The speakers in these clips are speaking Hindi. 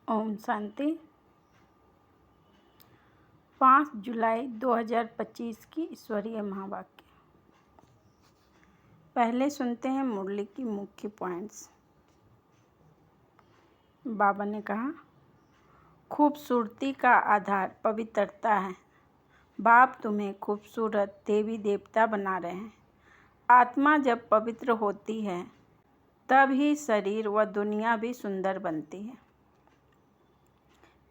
ओम शांति। 5 जुलाई 2025 की ईश्वरीय महावाक्य। पहले सुनते हैं मुरली की मुख्य पॉइंट्स। बाबा ने कहा, खूबसूरती का आधार पवित्रता है। बाप तुम्हें खूबसूरत देवी देवता बना रहे हैं। आत्मा जब पवित्र होती है तब ही शरीर व दुनिया भी सुंदर बनती है।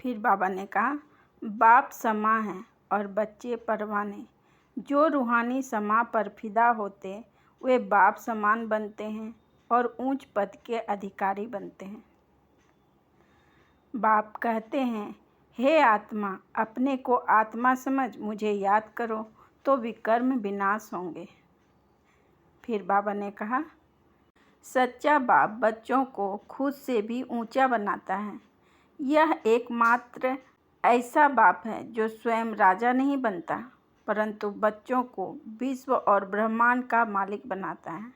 फिर बाबा ने कहा, बाप समा है और बच्चे परवाने। जो रूहानी समा पर फिदा होते वे बाप समान बनते हैं और ऊंच पद के अधिकारी बनते हैं। बाप कहते हैं, हे आत्मा, अपने को आत्मा समझ मुझे याद करो तो विकर्म विनाश होंगे। फिर बाबा ने कहा, सच्चा बाप बच्चों को खुद से भी ऊंचा बनाता है। यह एकमात्र ऐसा बाप है जो स्वयं राजा नहीं बनता परंतु बच्चों को विश्व और ब्रह्मांड का मालिक बनाता है।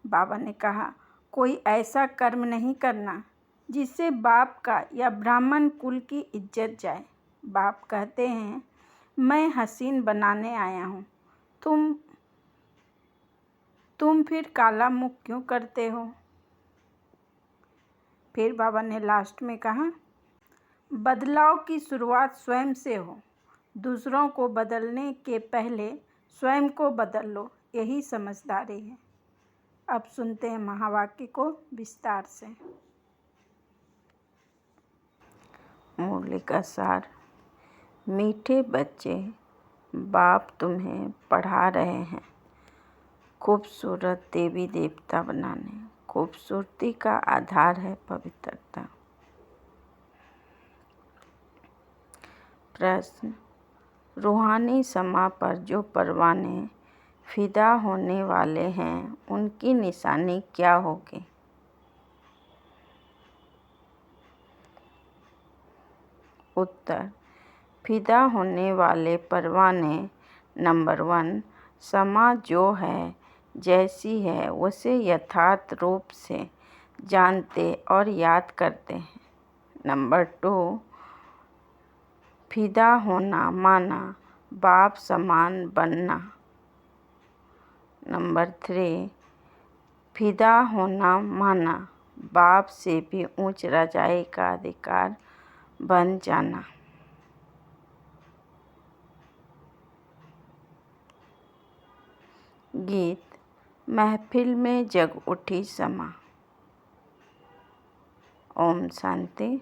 बाबा ने कहा, कोई ऐसा कर्म नहीं करना जिससे बाप का या ब्राह्मण कुल की इज्जत जाए। बाप कहते हैं, मैं हसीन बनाने आया हूँ, तुम फिर काला मुख क्यों करते हो। फिर बाबा ने लास्ट में कहा, बदलाव की शुरुआत स्वयं से हो। दूसरों को बदलने के पहले स्वयं को बदल लो, यही समझदारी है। अब सुनते हैं महावाक्य को विस्तार से। मुरली का सार। मीठे बच्चे, बाप तुम्हें पढ़ा रहे हैं खूबसूरत देवी देवता बनाने। खूबसूरती का आधार है पवित्रता। प्रश्न, रूहानी समा पर जो परवाने फिदा होने वाले हैं उनकी निशानी क्या होगी। उत्तर, फिदा होने वाले परवाने नंबर 1 समा जो है जैसी है उसे यथार्थ रूप से जानते और याद करते हैं। नंबर 2 फिदा होना माना बाप समान बनना। नंबर 3 फिदा होना माना बाप से भी ऊंच रजाई का अधिकार बन जाना। गीत, महफिल में जग उठी समा। ओम शांति।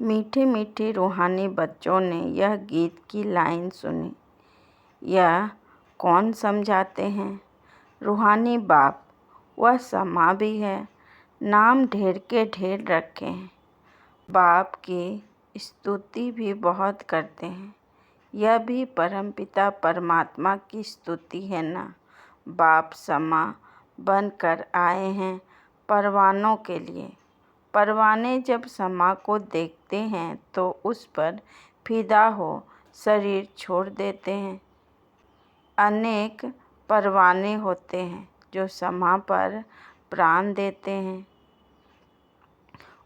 मीठे मीठे रूहानी बच्चों ने यह गीत की लाइन सुनी। यह कौन समझाते हैं। रूहानी बाप, वह समा भी है। नाम ढेर के ढेर रखे हैं। बाप की स्तुति भी बहुत करते हैं। यह भी परमपिता परमात्मा की स्तुति है ना। बाप समा बनकर आए हैं परवानों के लिए। परवाने जब समा को देखते हैं तो उस पर फिदा हो शरीर छोड़ देते हैं। अनेक परवाने होते हैं जो समा पर प्राण देते हैं।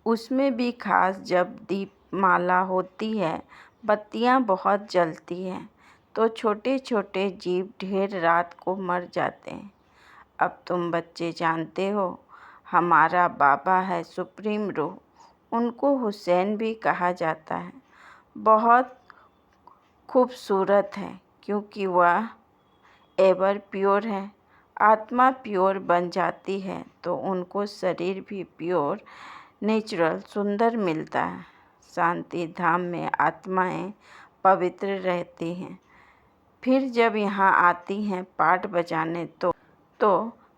उसमें भी खास जब दीपमाला होती है, बत्तियां बहुत जलती हैं तो छोटे छोटे जीव ढेर रात को मर जाते हैं। अब तुम बच्चे जानते हो, हमारा बाबा है सुप्रीम रूह। उनको हुसैन भी कहा जाता है। बहुत खूबसूरत है क्योंकि वह एवर प्योर है। आत्मा प्योर बन जाती है तो उनको शरीर भी प्योर नेचुरल सुंदर मिलता है। शांति धाम में आत्माएं पवित्र रहती हैं। फिर जब यहाँ आती हैं पाठ बजाने तो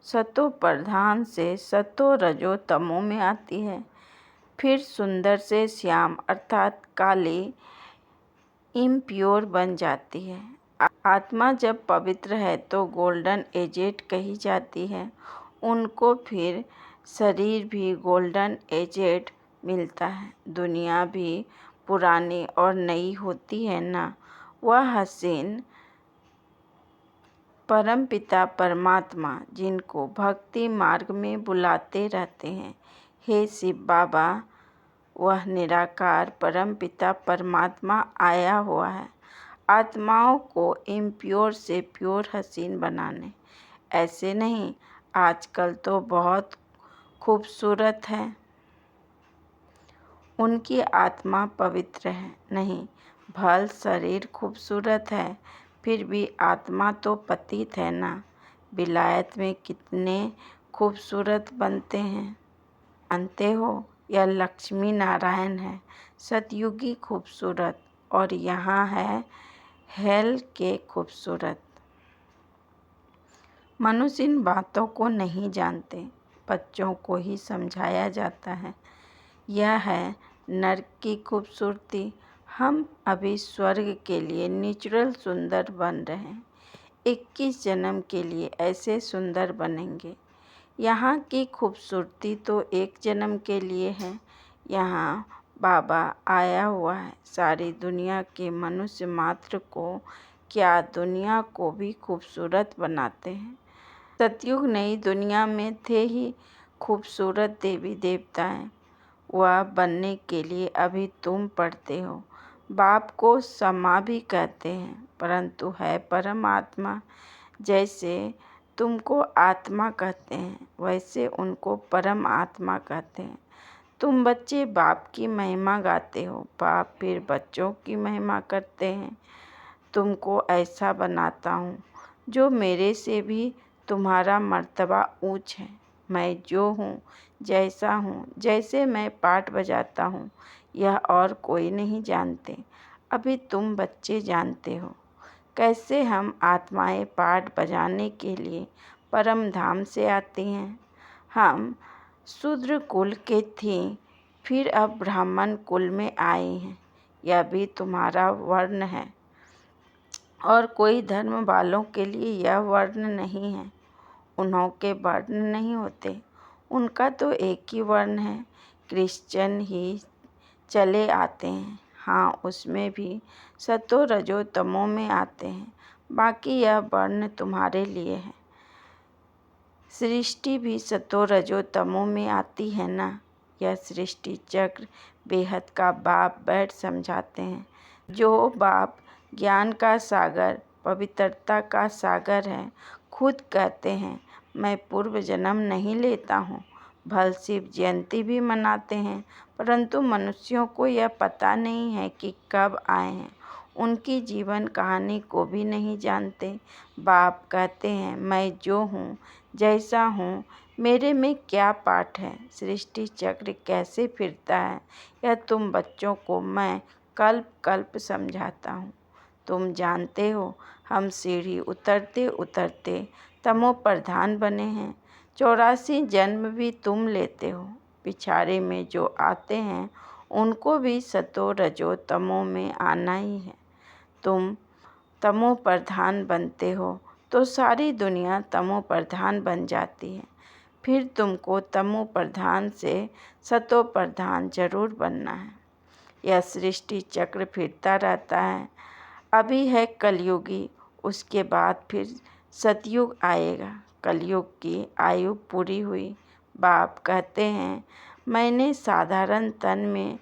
सतो प्रधान से सतो रजो तमो में आती है। फिर सुंदर से श्याम अर्थात काली इम्प्योर बन जाती है। आत्मा जब पवित्र है तो गोल्डन एजेड कही जाती है। उनको फिर शरीर भी गोल्डन एजेड मिलता है। दुनिया भी पुरानी और नई होती है ना। वह हसीन परमपिता परमात्मा जिनको भक्ति मार्ग में बुलाते रहते हैं, हे शिव बाबा, वह निराकार परम पिता परमात्मा आया हुआ है आत्माओं को इम्प्योर से प्योर हसीन बनाने। ऐसे नहीं, आजकल तो बहुत खूबसूरत है, उनकी आत्मा पवित्र है। नहीं, भल शरीर खूबसूरत है, फिर भी आत्मा तो पतित है ना। विलायत में कितने खूबसूरत बनते हैं, जानते हो? यह लक्ष्मी नारायण है, सतयुगी खूबसूरत, और यहाँ है हेल के खूबसूरत। मनुष्य इन बातों को नहीं जानते, बच्चों को ही समझाया जाता है। यह है नर्क की खूबसूरती। हम अभी स्वर्ग के लिए नेचुरल सुंदर बन रहे हैं, 21 जन्म के लिए ऐसे सुंदर बनेंगे। यहाँ की खूबसूरती तो एक जन्म के लिए है। यहाँ बाबा आया हुआ है सारी दुनिया के मनुष्य मात्र को, क्या दुनिया को भी खूबसूरत बनाते हैं। सतयुग नई दुनिया में थे ही खूबसूरत देवी देवताएं, वह बनने के लिए अभी तुम पढ़ते हो। बाप को समा भी कहते हैं, परंतु है परमात्मा। जैसे तुमको आत्मा कहते हैं, वैसे उनको परम आत्मा कहते हैं। तुम बच्चे बाप की महिमा गाते हो, बाप फिर बच्चों की महिमा करते हैं। तुमको ऐसा बनाता हूँ जो मेरे से भी तुम्हारा मर्तबा ऊंच है। मैं जो हूँ, जैसा हूँ, जैसे मैं पाठ बजाता हूँ, यह और कोई नहीं जानते। अभी तुम बच्चे जानते हो कैसे हम आत्माएं पाठ बजाने के लिए परम धाम से आती हैं। हम शूद्र कुल के थे, फिर अब ब्राह्मण कुल में आए हैं। यह भी तुम्हारा वर्ण है, और कोई धर्म वालों के लिए यह वर्ण नहीं है। उन्हों के वर्ण नहीं होते, उनका तो एक ही वर्ण है। क्रिश्चियन ही चले आते हैं, हाँ, उसमें भी सतो रजो तमो में आते हैं। बाकी यह वर्ण तुम्हारे लिए है। सृष्टि भी सतो रजो तमो में आती है ना। यह सृष्टि चक्र बेहद का बाप बैठ समझाते हैं। जो बाप ज्ञान का सागर, पवित्रता का सागर है, खुद कहते हैं मैं पूर्व जन्म नहीं लेता हूँ। भल शिव जयंती भी मनाते हैं, परंतु मनुष्यों को यह पता नहीं है कि कब आए हैं। उनकी जीवन कहानी को भी नहीं जानते। बाप कहते हैं मैं जो हूँ, जैसा हूँ, मेरे में क्या पाठ है, सृष्टि चक्र कैसे फिरता है, यह तुम बच्चों को मैं कल्प कल्प समझाता हूँ। तुम जानते हो हम सीढ़ी उतरते उतरते तमो प्रधान बने हैं। 84 जन्म भी तुम लेते हो। पिछाड़े में जो आते हैं उनको भी सतो रजो तमो में आना ही है। तुम तमो प्रधान बनते हो तो सारी दुनिया तमो प्रधान बन जाती है। फिर तुमको तमो प्रधान से सतो प्रधान जरूर बनना है। यह सृष्टि चक्र फिरता रहता है। अभी है कलयुगी, उसके बाद फिर सतयुग आएगा। कलयुग की आयु पूरी हुई। बाप कहते हैं मैंने साधारण तन में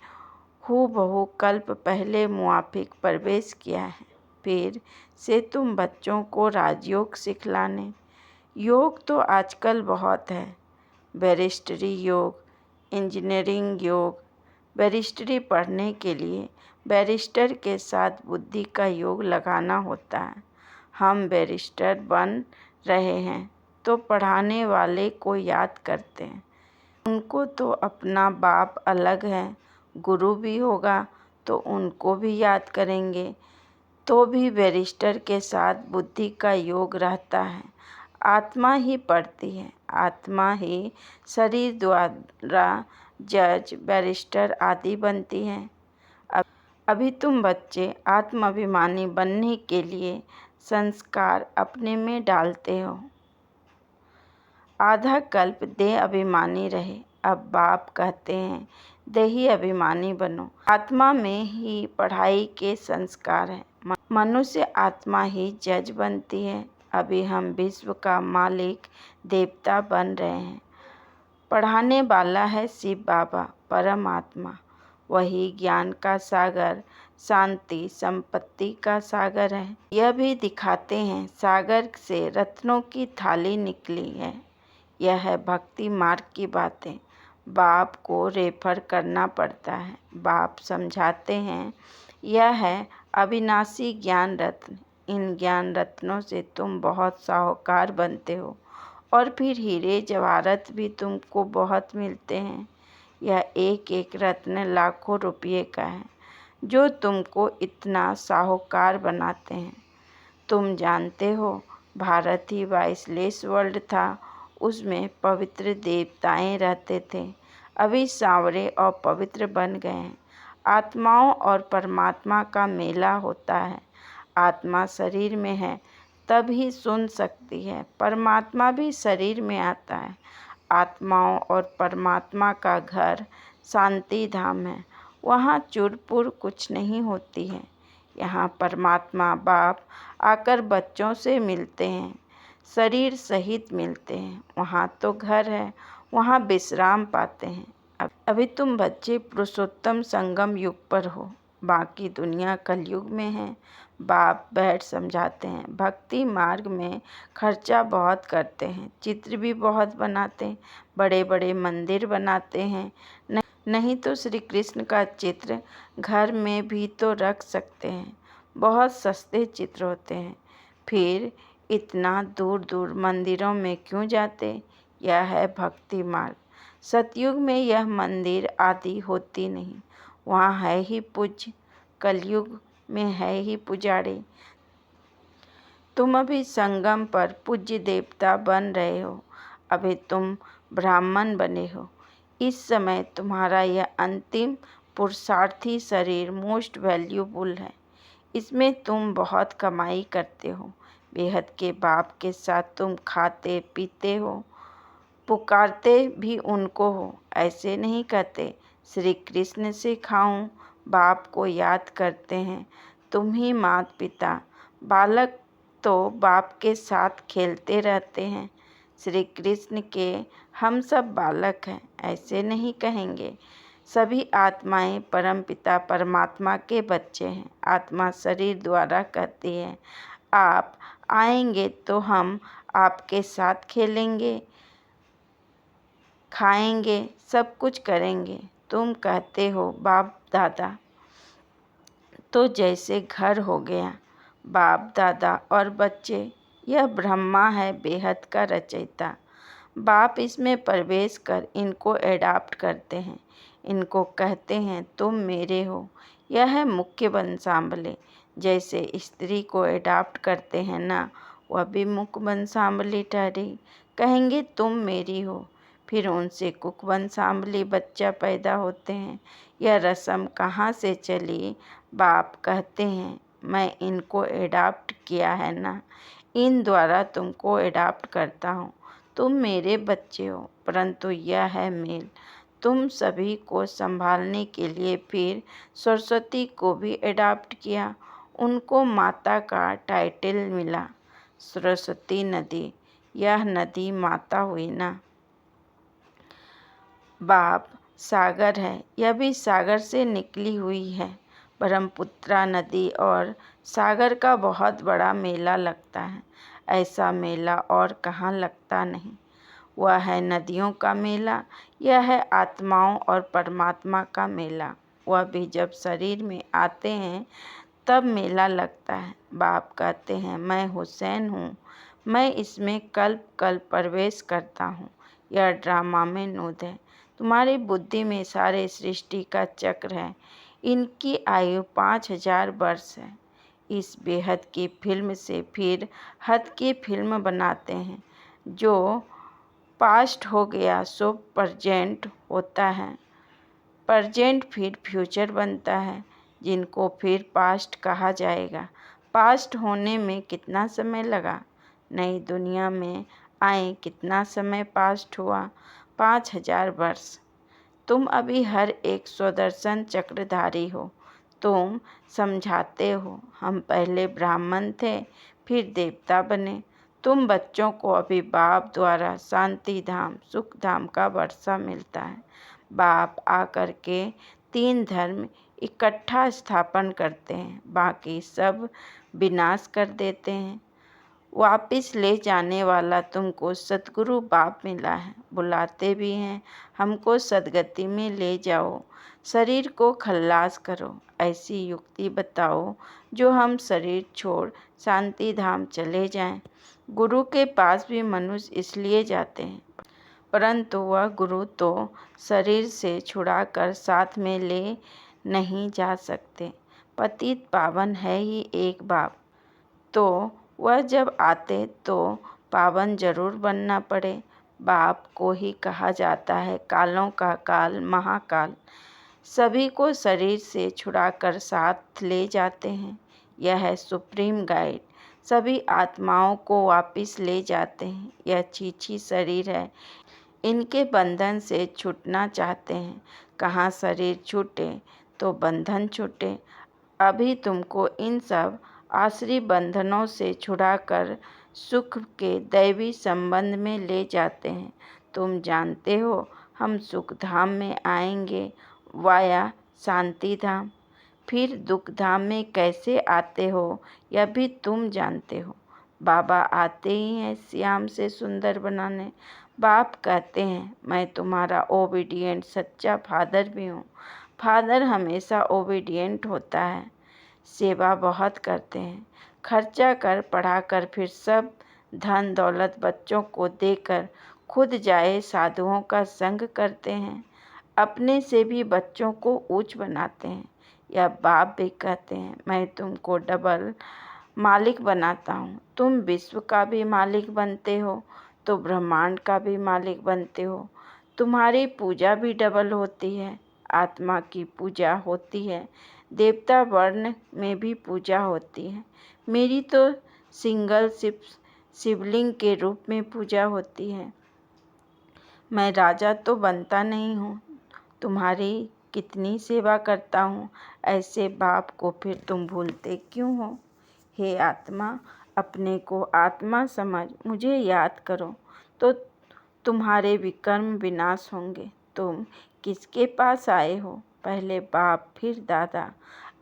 हूबहू कल्प पहले मुआफिक प्रवेश किया है, फिर से तुम बच्चों को राजयोग सिखलाने। योग तो आजकल बहुत है, बैरिस्टरी योग, इंजीनियरिंग योग। बैरिस्टरी पढ़ने के लिए बैरिस्टर के साथ बुद्धि का योग लगाना होता है। हम बैरिस्टर बन रहे हैं तो पढ़ाने वाले को याद करते हैं। उनको तो अपना बाप अलग है, गुरु भी होगा तो उनको भी याद करेंगे, तो भी बैरिस्टर के साथ बुद्धि का योग रहता है। आत्मा ही पढ़ती है, आत्मा ही शरीर द्वारा जज, बैरिस्टर आदि बनती है। अभी तुम बच्चे आत्माभिमानी बनने के लिए संस्कार अपने में डालते हो। आधा कल्प देह अभिमानी रहे, अब बाप कहते हैं देही अभिमानी बनो। आत्मा में ही पढ़ाई के संस्कार हैं। मनुष्य आत्मा ही जज बनती है। अभी हम विश्व का मालिक देवता बन रहे हैं। पढ़ाने वाला है शिव बाबा परमात्मा। वही ज्ञान का सागर, शांति संपत्ति का सागर है। यह भी दिखाते हैं सागर से रत्नों की थाली निकली है। यह है भक्ति मार्ग की बातें। बाप को रेफर करना पड़ता है। बाप समझाते हैं यह है अविनाशी ज्ञान रत्न। इन ज्ञान रत्नों से तुम बहुत साहूकार बनते हो और फिर हीरे जवाहरात भी तुमको बहुत मिलते हैं। यह एक एक रत्न लाखों रुपये का है जो तुमको इतना साहूकार बनाते हैं। तुम जानते हो भारत ही वाइसलेस वर्ल्ड था। उसमें पवित्र देवताएं रहते थे। अभी सांवरे और पवित्र बन गए हैं। आत्माओं और परमात्मा का मेला होता है। आत्मा शरीर में है तब ही सुन सकती है। परमात्मा भी शरीर में आता है। आत्माओं और परमात्मा का घर शांति धाम है। वहाँ चुरपुर कुछ नहीं होती है। यहाँ परमात्मा बाप आकर बच्चों से मिलते हैं, शरीर सहित मिलते हैं। वहाँ तो घर है, वहाँ विश्राम पाते हैं। अभी तुम बच्चे पुरुषोत्तम संगम युग पर हो, बाकी दुनिया कलयुग में है। बाप बैठ समझाते हैं। भक्ति मार्ग में खर्चा बहुत करते हैं, चित्र भी बहुत बनाते हैं, बड़े बड़े मंदिर बनाते हैं। नहीं तो श्री कृष्ण का चित्र घर में भी तो रख सकते हैं। बहुत सस्ते चित्र होते हैं। फिर इतना दूर दूर मंदिरों में क्यों जाते? यह है भक्ति मार्ग। सतयुग में यह मंदिर आदि होती नहीं, वहाँ है ही पूज्य। कलयुग में है ही पुजारी। तुम अभी संगम पर पूज्य देवता बन रहे हो। अभी तुम ब्राह्मण बने हो। इस समय तुम्हारा यह अंतिम पुरुषार्थी शरीर मोस्ट वैल्यूबल है। इसमें तुम बहुत कमाई करते हो। बेहद के बाप के साथ तुम खाते पीते हो, पुकारते भी उनको हो। ऐसे नहीं कहते श्री कृष्ण से खाऊं, बाप को याद करते हैं। तुम ही माता पिता। बालक तो बाप के साथ खेलते रहते हैं। श्री कृष्ण के हम सब बालक हैं, ऐसे नहीं कहेंगे। सभी आत्माएं परमपिता परमात्मा के बच्चे हैं। आत्मा शरीर द्वारा कहती है आप आएंगे तो हम आपके साथ खेलेंगे, खाएंगे, सब कुछ करेंगे। तुम कहते हो बाप दादा, तो जैसे घर हो गया। बाप दादा और बच्चे, यह ब्रह्मा है बेहद का रचयिता। बाप इसमें प्रवेश कर इनको एडाप्ट करते हैं। इनको कहते हैं तुम मेरे हो। यह है मुख्य वंशावली। जैसे स्त्री को एडाप्ट करते हैं ना, वह भी मुख्य वंशावली ठहरी। कहेंगे तुम मेरी हो, फिर उनसे कुक वंशावली बच्चा पैदा होते हैं। यह रस्म कहाँ से चली? बाप कहते हैं मैं इनको एडाप्ट किया है ना, इन द्वारा तुमको एडाप्ट करता हूँ। तुम मेरे बच्चे हो, परंतु यह है मेल। तुम सभी को संभालने के लिए फिर सरस्वती को भी एडाप्ट किया। उनको माता का टाइटल मिला। सरस्वती नदी, यह नदी माता हुई ना। बाप सागर है, यह भी सागर से निकली हुई है। ब्रह्मपुत्रा नदी और सागर का बहुत बड़ा मेला लगता है। ऐसा मेला और कहाँ लगता नहीं। वह है नदियों का मेला। यह है आत्माओं और परमात्मा का मेला। वह भी जब शरीर में आते हैं तब मेला लगता है। बाप कहते हैं मैं हुसैन हूँ, मैं इसमें कल्प कल्प प्रवेश करता हूँ। यह ड्रामा में नूद है। तुम्हारी बुद्धि में सारे सृष्टि का चक्र है। इनकी आयु 5000 वर्ष है। इस बेहद की फिल्म से फिर हद की फिल्म बनाते हैं। जो पास्ट हो गया सो प्रेजेंट होता है, प्रेजेंट फिर फ्यूचर बनता है, जिनको फिर पास्ट कहा जाएगा। पास्ट होने में कितना समय लगा? नई दुनिया में आए कितना समय पास्ट हुआ? 5000 वर्ष। तुम अभी हर एक स्वदर्शन चक्रधारी हो। तुम समझाते हो हम पहले ब्राह्मण थे फिर देवता बने। तुम बच्चों को अभी बाप द्वारा शांति धाम सुख धाम का वर्षा मिलता है। बाप आकर के 3 धर्म इकट्ठा स्थापन करते हैं, बाकी सब विनाश कर देते हैं। वापिस ले जाने वाला तुमको सतगुरु बाप मिला है, बुलाते भी हैं हमको सदगति में ले जाओ, शरीर को खल्लास करो। ऐसी युक्ति बताओ जो हम शरीर छोड़ शांति धाम चले जाएं। गुरु के पास भी मनुष्य इसलिए जाते हैं, परंतु वह गुरु तो शरीर से छुड़ाकर साथ में ले नहीं जा सकते। पतित पावन है ही एक बाप, तो वह जब आते तो पावन जरूर बनना पड़े। बाप को ही कहा जाता है कालों का काल महाकाल। सभी को शरीर से छुड़ाकर साथ ले जाते हैं। यह है सुप्रीम गाइड, सभी आत्माओं को वापिस ले जाते हैं। यह छीछी शरीर है, इनके बंधन से छूटना चाहते हैं। कहाँ शरीर छूटे तो बंधन छूटे। अभी तुमको इन सब आश्री बंधनों से छुड़ाकर सुख के दैवी संबंध में ले जाते हैं। तुम जानते हो हम सुख धाम में आएंगे वाया शांति धाम, फिर दुख धाम में कैसे आते हो यह भी तुम जानते हो। बाबा आते ही हैं श्याम से सुंदर बनाने। बाप कहते हैं मैं तुम्हारा ओबीडिएंट सच्चा फादर भी हूँ। फादर हमेशा ओबीडिएंट होता है। सेवा बहुत करते हैं, खर्चा कर पढ़ाकर फिर सब धन दौलत बच्चों को देकर खुद जाए साधुओं का संग करते हैं। अपने से भी बच्चों को ऊंच बनाते हैं। या बाप भी कहते हैं मैं तुमको डबल मालिक बनाता हूँ। तुम विश्व का भी मालिक बनते हो तो ब्रह्मांड का भी मालिक बनते हो। तुम्हारी पूजा भी डबल होती है। आत्मा की पूजा होती है, देवता वर्ण में भी पूजा होती है। मेरी तो सिंगल शिवलिंग के रूप में पूजा होती है। मैं राजा तो बनता नहीं हूँ, तुम्हारी कितनी सेवा करता हूँ। ऐसे बाप को फिर तुम भूलते क्यों हो? हे आत्मा, अपने को आत्मा समझ मुझे याद करो तो तुम्हारे विकर्म विनाश होंगे। तुम किसके पास आए हो? पहले बाप, फिर दादा,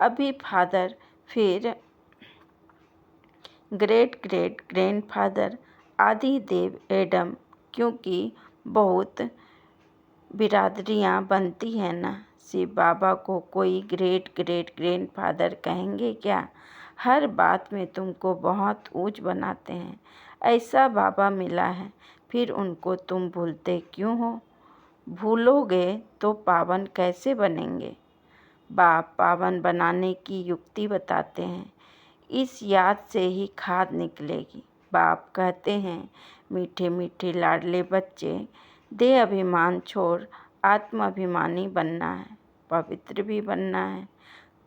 अभी फादर, फिर ग्रेट ग्रेट ग्रैंडफादर, आदि देव एडम। क्योंकि बहुत बिरादरियां बनती हैं ना। शिव बाबा को कोई ग्रेट ग्रेट ग्रैंडफादर कहेंगे क्या? हर बात में तुमको बहुत ऊंच बनाते हैं। ऐसा बाबा मिला है, फिर उनको तुम भूलते क्यों हो? भूलोगे तो पावन कैसे बनेंगे? बाप पावन बनाने की युक्ति बताते हैं। इस याद से ही खाद निकलेगी। बाप कहते हैं मीठे मीठे लाडले बच्चे, दे अभिमान छोड़ आत्माभिमानी बनना है, पवित्र भी बनना है।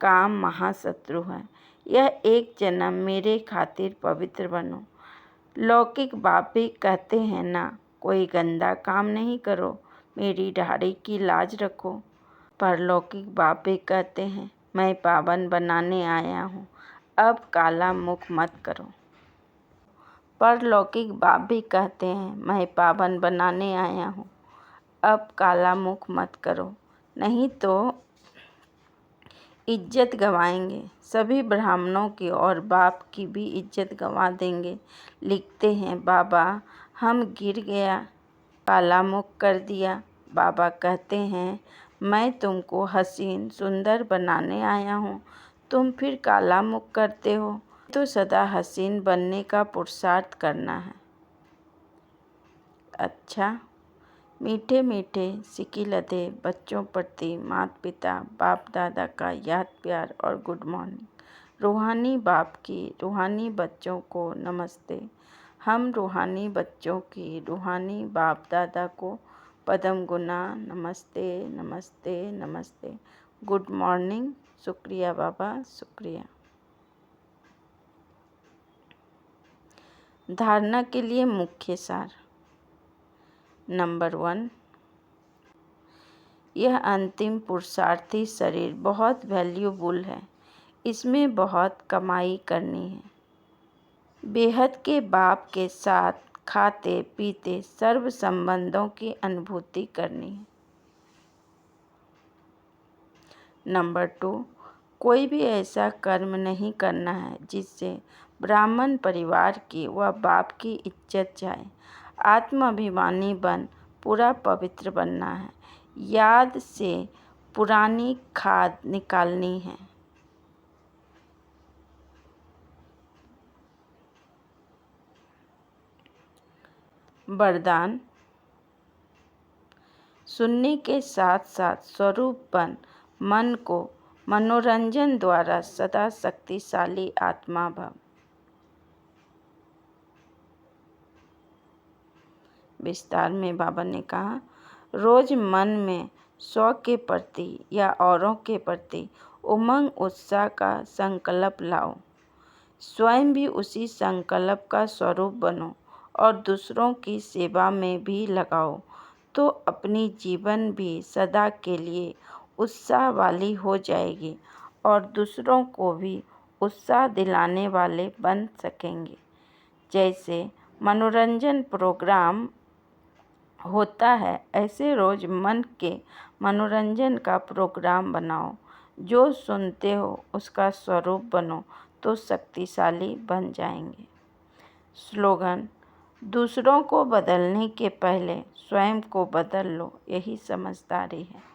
काम महाशत्रु है। यह एक जन्म मेरे खातिर पवित्र बनो। लौकिक बाप भी कहते हैं ना, कोई गंदा काम नहीं करो, मेरी दाढ़ी की लाज रखो। परलौकिक बाप भी कहते हैं मैं पावन बनाने आया हूँ, अब काला मुख मत करो। परलौकिक बाप भी कहते हैं मैं पावन बनाने आया हूँ, अब काला मुख मत करो, नहीं तो इज्जत गंवाएंगे। सभी ब्राह्मणों की और बाप की भी इज्जत गंवा देंगे। लिखते हैं बाबा हम गिर गया, काला मुख कर दिया। बाबा कहते हैं मैं तुमको हसीन सुंदर बनाने आया हूँ, तुम फिर काला मुख करते हो। तो सदा हसीन बनने का पुरुषार्थ करना है। अच्छा, मीठे मीठे सिकिलधे बच्चों प्रति माता पिता बाप दादा का याद प्यार और गुड मॉर्निंग। रूहानी बाप की रूहानी बच्चों को नमस्ते। हम रूहानी बच्चों की रूहानी बाप दादा को पदम गुना नमस्ते नमस्ते नमस्ते। Good morning. शुक्रिया बाबा, शुक्रिया। धारणा के लिए मुख्य सार। नंबर 1, यह अंतिम पुरुषार्थी शरीर बहुत वैल्यूबल है, इसमें बहुत कमाई करनी है। बेहद के बाप के साथ खाते पीते सर्व संबंधों की अनुभूति करनी है। नंबर 2, कोई भी ऐसा कर्म नहीं करना है जिससे ब्राह्मण परिवार की व बाप की इज्जत जाए। आत्माभिमानी बन पूरा पवित्र बनना है। याद से पुरानी खाद निकालनी है। वरदान: सुनने के साथ साथ स्वरूप बन मन को मनोरंजन द्वारा सदा शक्तिशाली आत्मा भव। विस्तार में बाबा ने कहा, रोज मन में स्व के प्रति या औरों के प्रति उमंग उत्साह का संकल्प लाओ। स्वयं भी उसी संकल्प का स्वरूप बनो और दूसरों की सेवा में भी लगाओ, तो अपनी जीवन भी सदा के लिए उत्साह वाली हो जाएगी और दूसरों को भी उत्साह दिलाने वाले बन सकेंगे। जैसे मनोरंजन प्रोग्राम होता है, ऐसे रोज मन के मनोरंजन का प्रोग्राम बनाओ। जो सुनते हो उसका स्वरूप बनो तो शक्तिशाली बन जाएंगे। स्लोगन: दूसरों को बदलने के पहले स्वयं को बदल लो, यही समझदारी है।